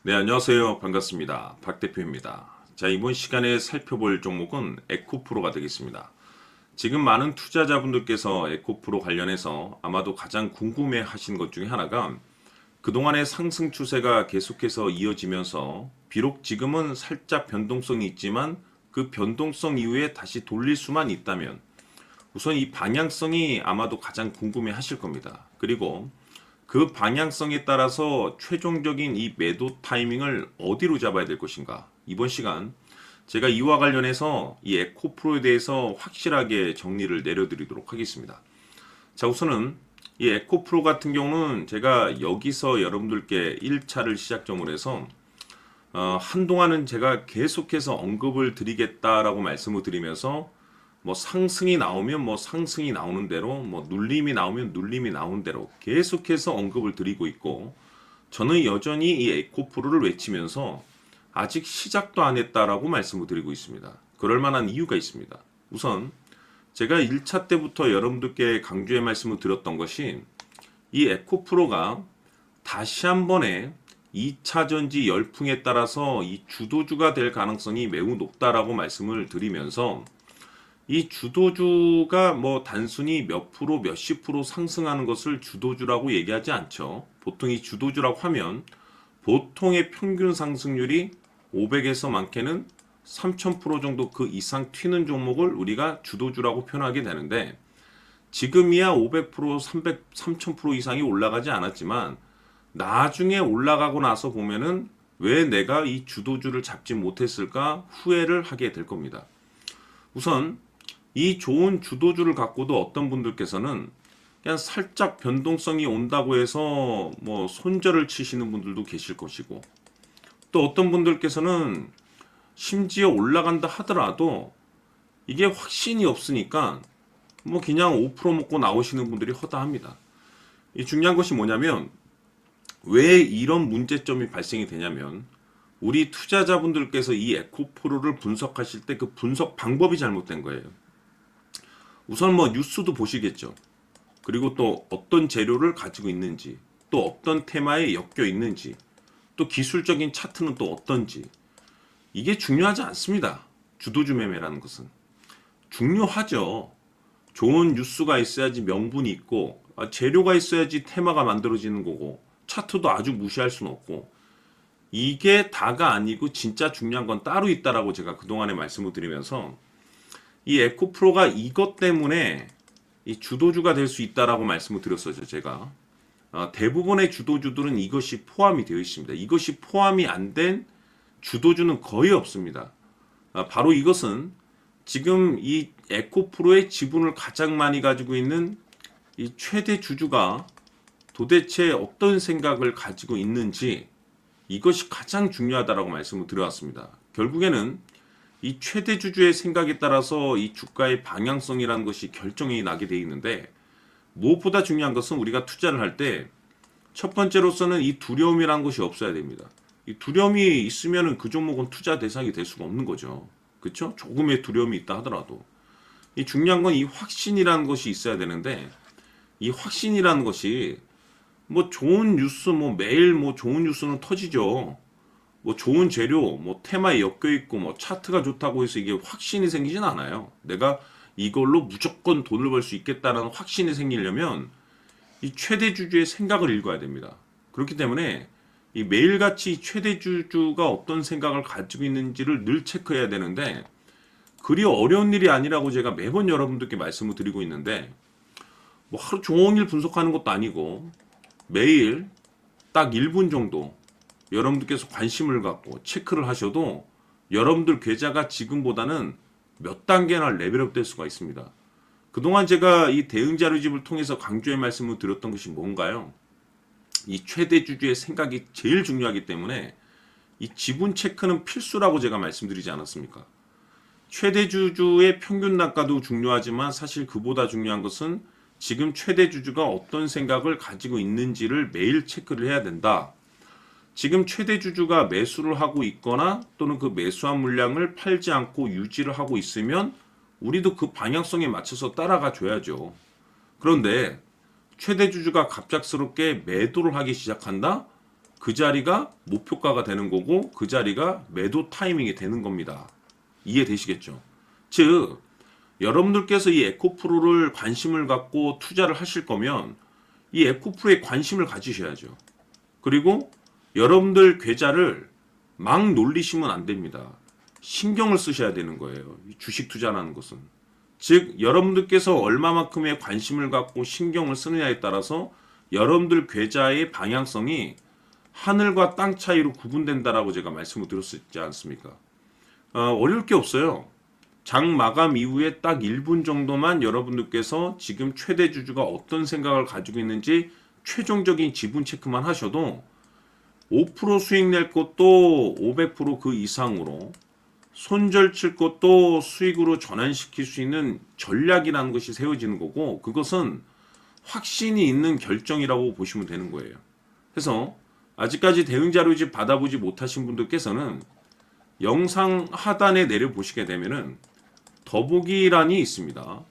네, 안녕하세요. 반갑습니다. 박 대표입니다. 자, 이번 시간에 살펴볼 종목은 에코프로가 되겠습니다. 지금 많은 투자자분들께서 에코프로 관련해서 아마도 가장 궁금해 하신 것 중에 하나가 그동안의 상승 추세가 계속해서 이어지면서 비록 지금은 살짝 변동성이 있지만 그 변동성 이후에 다시 돌릴 수만 있다면 우선 이 방향성이 아마도 가장 궁금해 하실 겁니다. 그리고 그 방향성에 따라서 최종적인 이 매도 타이밍을 어디로 잡아야 될 것인가? 이번 시간 제가 이와 관련해서 이 에코프로에 대해서 확실하게 정리를 내려드리도록 하겠습니다. 자, 우선은 이 에코프로 같은 경우는 제가 여기서 여러분들께 1차를 시작점으로 해서 한동안은 제가 계속해서 언급을 드리겠다라고 말씀을 드리면서 뭐 상승이 나오면 뭐 상승이 나오는 대로, 뭐 눌림이 나오면 눌림이 나오는 대로 계속해서 언급을 드리고 있고, 저는 여전히 이 에코프로를 외치면서 아직 시작도 안 했다라고 말씀을 드리고 있습니다. 그럴 만한 이유가 있습니다. 우선 제가 1차 때부터 여러분들께 강조의 말씀을 드렸던 것이 이 에코프로가 다시 한 번에 2차 전지 열풍에 따라서 이 주도주가 될 가능성이 매우 높다라고 말씀을 드리면서 이 주도주가 뭐 단순히 몇 프로, 몇십 프로 상승하는 것을 주도주라고 얘기하지 않죠. 보통 이 주도주라고 하면 보통의 평균 상승률이 500에서 많게는 3000% 정도 그 이상 튀는 종목을 우리가 주도주라고 표현하게 되는데 지금이야 500%, 300, 3000% 이상이 올라가지 않았지만 나중에 올라가고 나서 보면은 왜 내가 이 주도주를 잡지 못했을까 후회를 하게 될 겁니다. 우선 이 좋은 주도주를 갖고도 어떤 분들께서는 그냥 살짝 변동성이 온다고 해서 뭐 손절을 치시는 분들도 계실 것이고, 또 어떤 분들께서는 심지어 올라간다 하더라도 이게 확신이 없으니까 뭐 그냥 5% 먹고 나오시는 분들이 허다합니다. 이 중요한 것이 뭐냐면 왜 이런 문제점이 발생이 되냐면 우리 투자자분들께서 이 에코프로를 분석하실 때 그 분석 방법이 잘못된 거예요. 우선 뭐 뉴스도 보시겠죠. 그리고 또 어떤 재료를 가지고 있는지, 또 어떤 테마에 엮여 있는지, 또 기술적인 차트는 또 어떤지. 이게 중요하지 않습니다. 주도주 매매라는 것은. 중요하죠. 좋은 뉴스가 있어야지 명분이 있고, 재료가 있어야지 테마가 만들어지는 거고, 차트도 아주 무시할 수는 없고, 이게 다가 아니고 진짜 중요한 건 따로 있다라고 제가 그동안에 말씀을 드리면서 이 에코프로가 이것 때문에 이 주도주가 될 수 있다라고 말씀을 드렸었죠, 제가. 대부분의 주도주들은 이것이 포함이 되어 있습니다. 이것이 포함이 안 된 주도주는 거의 없습니다. 바로 이것은 지금 이 에코프로의 지분을 가장 많이 가지고 있는 이 최대 주주가 도대체 어떤 생각을 가지고 있는지 이것이 가장 중요하다라고 말씀을 드려왔습니다. 결국에는 이 최대 주주의 생각에 따라서 이 주가의 방향성이라는 것이 결정이 나게 돼 있는데 무엇보다 중요한 것은 우리가 투자를 할 때 첫 번째로서는 이 두려움이라는 것이 없어야 됩니다. 이 두려움이 있으면 그 종목은 투자 대상이 될 수가 없는 거죠. 그렇죠? 조금의 두려움이 있다 하더라도 이 중요한 건 이 확신이라는 것이 있어야 되는데 이 확신이라는 것이 뭐 좋은 뉴스 뭐 매일 뭐 좋은 뉴스는 터지죠. 뭐 좋은 재료, 뭐 테마에 엮여 있고 뭐 차트가 좋다고 해서 이게 확신이 생기진 않아요. 내가 이걸로 무조건 돈을 벌 수 있겠다라는 확신이 생기려면 이 최대 주주의 생각을 읽어야 됩니다. 그렇기 때문에 이 매일같이 최대 주주가 어떤 생각을 가지고 있는지를 늘 체크해야 되는데 그리 어려운 일이 아니라고 제가 매번 여러분들께 말씀을 드리고 있는데 뭐 하루 종일 분석하는 것도 아니고 매일 딱 1분 정도 여러분들께서 관심을 갖고 체크를 하셔도 여러분들 계좌가 지금보다는 몇 단계나 레벨업 될 수가 있습니다. 그동안 제가 이 대응 자료집을 통해서 강조의 말씀을 드렸던 것이 뭔가요? 이 최대 주주의 생각이 제일 중요하기 때문에 이 지분 체크는 필수라고 제가 말씀드리지 않았습니까? 최대 주주의 평균 단가도 중요하지만 사실 그보다 중요한 것은 지금 최대 주주가 어떤 생각을 가지고 있는지를 매일 체크를 해야 된다. 지금 최대 주주가 매수를 하고 있거나 또는 그 매수한 물량을 팔지 않고 유지를 하고 있으면 우리도 그 방향성에 맞춰서 따라가 줘야죠. 그런데 최대 주주가 갑작스럽게 매도를 하기 시작한다? 그 자리가 목표가가 되는 거고 그 자리가 매도 타이밍이 되는 겁니다. 이해되시겠죠? 즉 여러분들께서 이 에코프로를 관심을 갖고 투자를 하실 거면 이 에코프로에 관심을 가지셔야죠. 그리고 여러분들 계좌를 막 놀리시면 안 됩니다. 신경을 쓰셔야 되는 거예요. 주식 투자라는 것은. 즉 여러분들께서 얼마만큼의 관심을 갖고 신경을 쓰느냐에 따라서 여러분들 계좌의 방향성이 하늘과 땅 차이로 구분된다라고 제가 말씀을 드렸지 않습니까? 어려울 게 없어요. 장 마감 이후에 딱 1분 정도만 여러분들께서 지금 최대 주주가 어떤 생각을 가지고 있는지 최종적인 지분 체크만 하셔도 5% 수익 낼 것도 500%그 이상으로 손절 칠 것도 수익으로 전환시킬 수 있는 전략이라는 것이 세워지는 거고 그것은 확신이 있는 결정이라고 보시면 되는 거예요. 그래서 아직까지 대응 자료집 받아보지 못하신 분들께서는 영상 하단에 내려보시게 되면은 더보기란이 있습니다.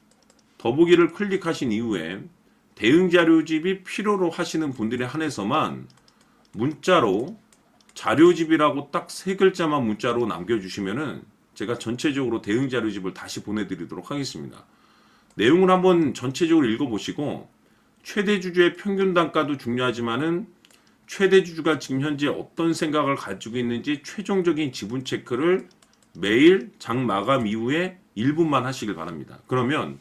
더보기를 클릭하신 이후에 대응 자료집이 필요로 하시는 분들에 한해서만 문자로 자료집이라고 딱 3글자만 문자로 남겨주시면은 제가 전체적으로 대응 자료집을 다시 보내드리도록 하겠습니다. 내용을 한번 전체적으로 읽어보시고 최대 주주의 평균 단가도 중요하지만은 최대 주주가 지금 현재 어떤 생각을 가지고 있는지 최종적인 지분 체크를 매일 장 마감 이후에 1분만 하시길 바랍니다. 그러면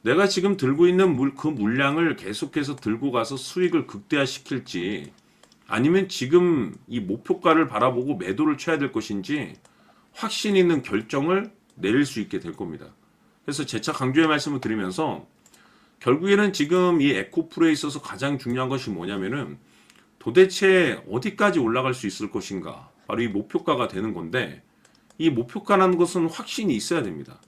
내가 지금 들고 있는 그 물량을 계속해서 들고 가서 수익을 극대화시킬지 아니면 지금 이 목표가를 바라보고 매도를 쳐야 될 것인지 확신 있는 결정을 내릴 수 있게 될 겁니다. 그래서 재차 강조의 말씀을 드리면서 결국에는 지금 이 에코프로에 있어서 가장 중요한 것이 뭐냐면은 도대체 어디까지 올라갈 수 있을 것인가 바로 이 목표가가 되는 건데 이 목표가라는 것은 확신이 있어야 됩니다.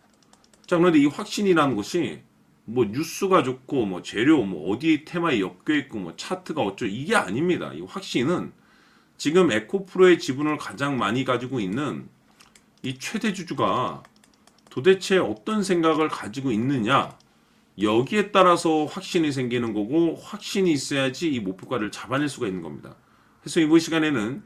자, 그런데 이 확신이라는 것이 뭐 뉴스가 좋고 뭐 재료 뭐 어디 테마에 엮여 있고 뭐 차트가 어쩌고 이게 아닙니다. 이 확신은 지금 에코프로의 지분을 가장 많이 가지고 있는 이 최대 주주가 도대체 어떤 생각을 가지고 있느냐 여기에 따라서 확신이 생기는 거고 확신이 있어야지 이 목표가를 잡아낼 수가 있는 겁니다. 그래서 이번 시간에는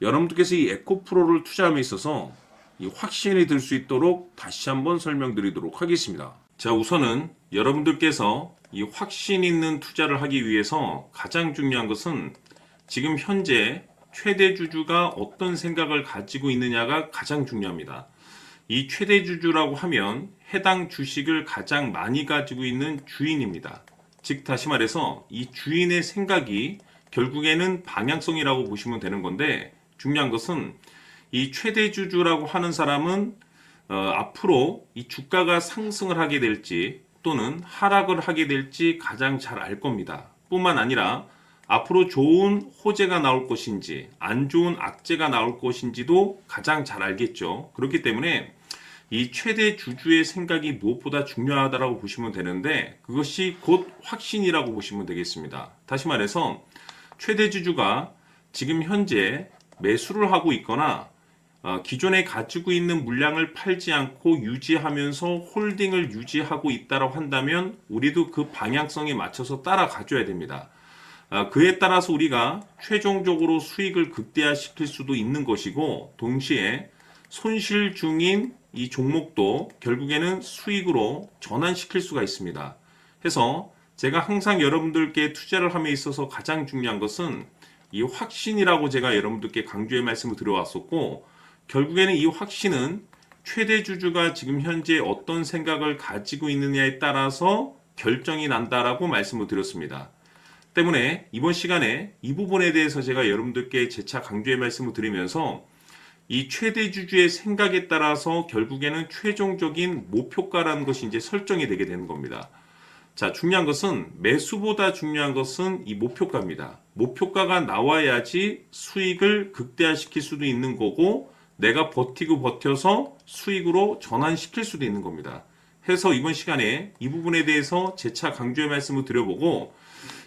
여러분들께서 이 에코프로를 투자함에 있어서 이 확신이 들 수 있도록 다시 한번 설명드리도록 하겠습니다. 자, 우선은 여러분들께서 이 확신 있는 투자를 하기 위해서 가장 중요한 것은 지금 현재 최대 주주가 어떤 생각을 가지고 있느냐가 가장 중요합니다. 이 최대 주주라고 하면 해당 주식을 가장 많이 가지고 있는 주인입니다. 즉 다시 말해서 이 주인의 생각이 결국에는 방향성이라고 보시면 되는 건데 중요한 것은 이 최대 주주라고 하는 사람은 앞으로 이 주가가 상승을 하게 될지 또는 하락을 하게 될지 가장 잘 알 겁니다. 뿐만 아니라 앞으로 좋은 호재가 나올 것인지 안 좋은 악재가 나올 것인지도 가장 잘 알겠죠. 그렇기 때문에 이 최대 주주의 생각이 무엇보다 중요하다고 보시면 되는데 그것이 곧 확신이라고 보시면 되겠습니다. 다시 말해서 최대 주주가 지금 현재 매수를 하고 있거나 기존에 가지고 있는 물량을 팔지 않고 유지하면서 홀딩을 유지하고 있다고 한다면 우리도 그 방향성에 맞춰서 따라가줘야 됩니다. 그에 따라서 우리가 최종적으로 수익을 극대화시킬 수도 있는 것이고 동시에 손실 중인 이 종목도 결국에는 수익으로 전환시킬 수가 있습니다. 해서 제가 항상 여러분들께 투자를 함에 있어서 가장 중요한 것은 이 확신이라고 제가 여러분들께 강조의 말씀을 드려왔었고 결국에는 이 확신은 최대 주주가 지금 현재 어떤 생각을 가지고 있느냐에 따라서 결정이 난다라고 말씀을 드렸습니다. 때문에 이번 시간에 이 부분에 대해서 제가 여러분들께 재차 강조의 말씀을 드리면서 이 최대 주주의 생각에 따라서 결국에는 최종적인 목표가라는 것이 이제 설정이 되게 되는 겁니다. 자, 중요한 것은 매수보다 중요한 것은 이 목표가입니다. 목표가가 나와야지 수익을 극대화시킬 수도 있는 거고 내가 버티고 버텨서 수익으로 전환시킬 수도 있는 겁니다. 해서 이번 시간에 이 부분에 대해서 재차 강조의 말씀을 드려보고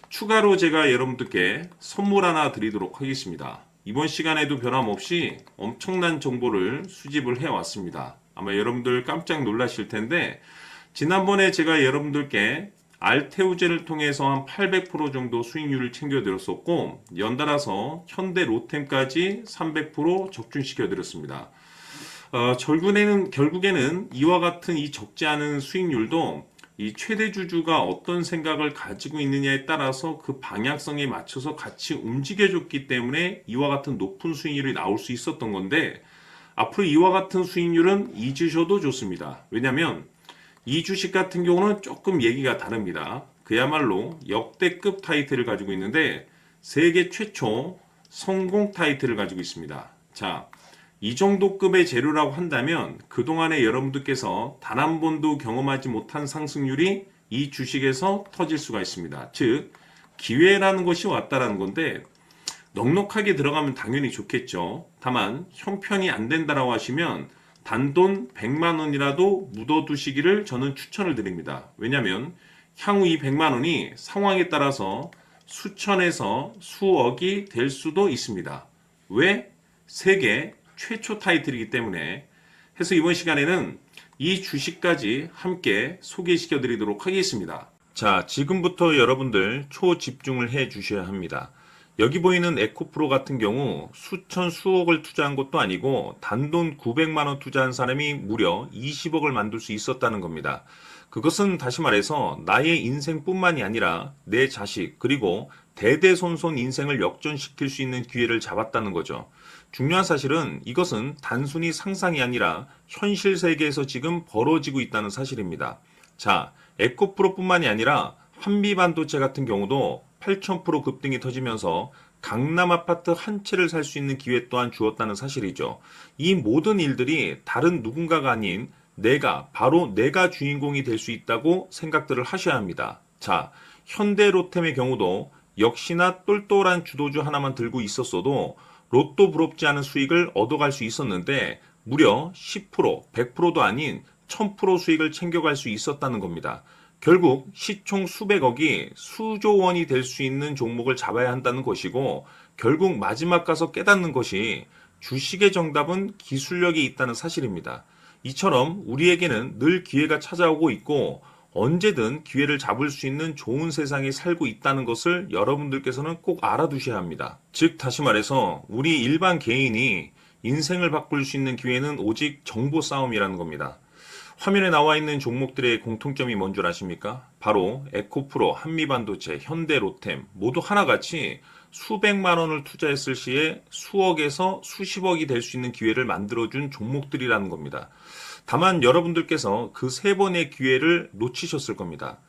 추가로 제가 여러분들께 선물 하나 드리도록 하겠습니다. 이번 시간에도 변함없이 엄청난 정보를 수집을 해왔습니다. 아마 여러분들 깜짝 놀라실 텐데 지난번에 제가 여러분들께 알테오제를 통해서 한 800% 정도 수익률을 챙겨드렸었고 연달아서 현대 로템까지 300% 적중시켜드렸습니다. 결국에는 이와 같은 이 적지 않은 수익률도 이 최대 주주가 어떤 생각을 가지고 있느냐에 따라서 그 방향성에 맞춰서 같이 움직여줬기 때문에 이와 같은 높은 수익률이 나올 수 있었던 건데 앞으로 이와 같은 수익률은 잊으셔도 좋습니다. 왜냐하면 이 주식 같은 경우는 조금 얘기가 다릅니다. 그야말로 역대급 타이틀을 가지고 있는데 세계 최초 성공 타이틀을 가지고 있습니다. 자, 이 정도 급의 재료라고 한다면 그동안에 여러분들께서 단 한 번도 경험하지 못한 상승률이 이 주식에서 터질 수가 있습니다. 즉, 기회라는 것이 왔다라는 건데 넉넉하게 들어가면 당연히 좋겠죠. 다만 형편이 안 된다라고 하시면 단돈 100만 원이라도 묻어두시기를 저는 추천을 드립니다. 왜냐하면 향후 이 100만 원이 상황에 따라서 수천에서 수억이 될 수도 있습니다. 왜? 세계 최초 타이틀이기 때문에. 해서 이번 시간에는 이 주식까지 함께 소개시켜 드리도록 하겠습니다. 자, 지금부터 여러분들 초집중을 해 주셔야 합니다. 여기 보이는 에코프로 같은 경우 수천 수억을 투자한 것도 아니고 단돈 900만 원 투자한 사람이 무려 20억을 만들 수 있었다는 겁니다. 그것은 다시 말해서 나의 인생뿐만이 아니라 내 자식 그리고 대대손손 인생을 역전시킬 수 있는 기회를 잡았다는 거죠. 중요한 사실은 이것은 단순히 상상이 아니라 현실 세계에서 지금 벌어지고 있다는 사실입니다. 자, 에코프로뿐만이 아니라 한미반도체 같은 경우도 8,000% 급등이 터지면서 강남 아파트 한 채를 살 수 있는 기회 또한 주었다는 사실이죠. 이 모든 일들이 다른 누군가가 아닌 바로 내가 주인공이 될 수 있다고 생각들을 하셔야 합니다. 자, 현대로템의 경우도 역시나 똘똘한 주도주 하나만 들고 있었어도 로또 부럽지 않은 수익을 얻어갈 수 있었는데 무려 10%, 100%도 아닌 1000% 수익을 챙겨갈 수 있었다는 겁니다. 결국 시총 수백억이 수조 원이 될 수 있는 종목을 잡아야 한다는 것이고 결국 마지막 가서 깨닫는 것이 주식의 정답은 기술력이 있다는 사실입니다. 이처럼 우리에게는 늘 기회가 찾아오고 있고 언제든 기회를 잡을 수 있는 좋은 세상에 살고 있다는 것을 여러분들께서는 꼭 알아두셔야 합니다. 즉 다시 말해서 우리 일반 개인이 인생을 바꿀 수 있는 기회는 오직 정보 싸움이라는 겁니다. 화면에 나와 있는 종목들의 공통점이 뭔 줄 아십니까? 바로 에코프로, 한미반도체, 현대로템 모두 하나같이 수백만 원을 투자했을 시에 수억에서 수십억이 될 수 있는 기회를 만들어준 종목들이라는 겁니다. 다만 여러분들께서 그 세 번의 기회를 놓치셨을 겁니다.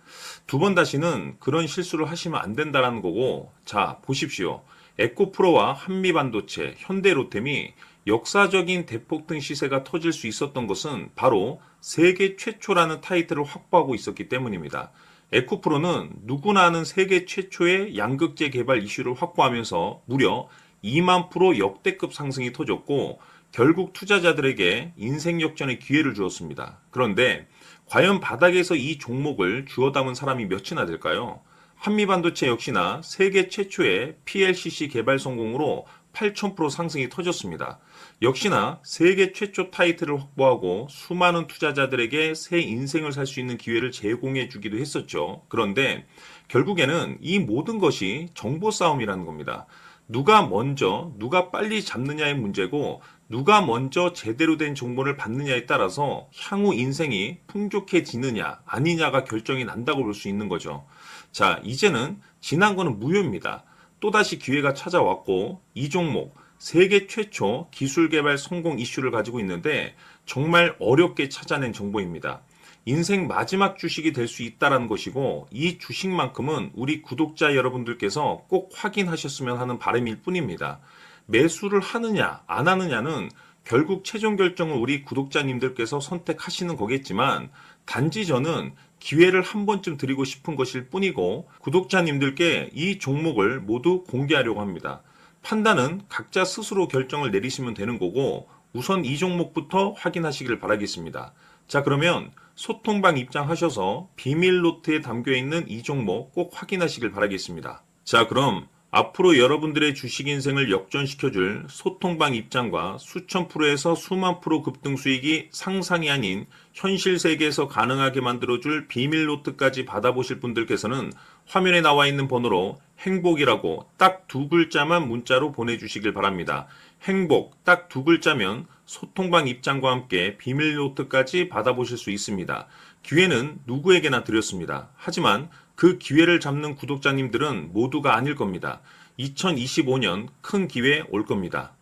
두 번 다시는 그런 실수를 하시면 안 된다는 거고, 자, 보십시오. 에코프로와 한미반도체, 현대로템이 역사적인 대폭등 시세가 터질 수 있었던 것은 바로 세계 최초라는 타이틀을 확보하고 있었기 때문입니다. 에코프로는 누구나 아는 세계 최초의 양극재 개발 이슈를 확보하면서 무려 2만 프로 역대급 상승이 터졌고 결국 투자자들에게 인생 역전의 기회를 주었습니다. 그런데 과연 바닥에서 이 종목을 주워 담은 사람이 몇이나 될까요? 한미반도체 역시나 세계 최초의 PLCC 개발 성공으로 8,000% 상승이 터졌습니다. 역시나 세계 최초 타이틀을 확보하고 수많은 투자자들에게 새 인생을 살 수 있는 기회를 제공해 주기도 했었죠. 그런데 결국에는 이 모든 것이 정보 싸움이라는 겁니다. 누가 빨리 잡느냐의 문제고 누가 먼저 제대로 된 정보를 받느냐에 따라서 향후 인생이 풍족해지느냐 아니냐가 결정이 난다고 볼 수 있는 거죠. 자, 이제는 지난 거는 무효입니다. 또다시 기회가 찾아왔고 이 종목 세계 최초 기술 개발 성공 이슈를 가지고 있는데 정말 어렵게 찾아낸 정보입니다. 인생 마지막 주식이 될 수 있다는 것이고 이 주식만큼은 우리 구독자 여러분들께서 꼭 확인하셨으면 하는 바람일 뿐입니다. 매수를 하느냐 안 하느냐는 결국 최종 결정을 우리 구독자님들께서 선택하시는 거겠지만 단지 저는 기회를 한 번쯤 드리고 싶은 것일 뿐이고 구독자님들께 이 종목을 모두 공개하려고 합니다. 판단은 각자 스스로 결정을 내리시면 되는 거고 우선 이 종목부터 확인하시길 바라겠습니다. 자, 그러면 소통방 입장하셔서 비밀 노트에 담겨 있는 이 종목 꼭 확인하시길 바라겠습니다. 자, 그럼 앞으로 여러분들의 주식 인생을 역전시켜줄 소통방 입장과 수천 프로에서 수만 프로 급등 수익이 상상이 아닌 현실 세계에서 가능하게 만들어줄 비밀 노트까지 받아보실 분들께서는 화면에 나와 있는 번호로 행복이라고 딱 두 글자만 문자로 보내주시길 바랍니다. 행복 딱 두 글자면 소통방 입장과 함께 비밀 노트까지 받아보실 수 있습니다. 기회는 누구에게나 드렸습니다. 하지만 그 기회를 잡는 구독자님들은 모두가 아닐 겁니다. 2025년 큰 기회 올 겁니다.